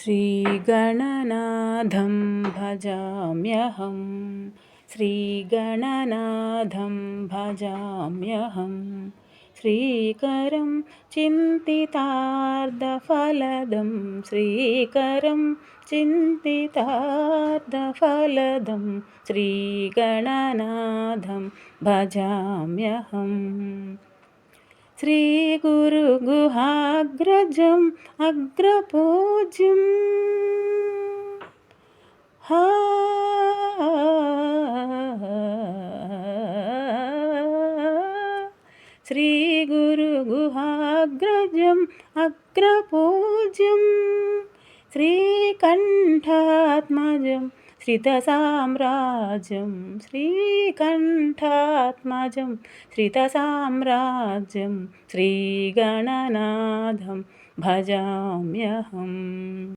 श्रीगणनाथं भजाम्यहं श्रीगणनाथं भजाम्यहं श्रीकरं चिन्तितार्थफलदं श्रीकरं चिन्तितार्थफलदं श्रीगणनाथं भजाम्यहम् श्रीगुरुगुहाग्रजम् अग्रपूज्यम् श्रीगुरुगुहाग्रजम् अग्रपूज्यम् श्रीकण्ठात्मजं श्रितसाम्राज्यं श्रीकण्ठात्मजं श्रितसाम्राज्यं श्रीगणनाथं भजाम्यहम्।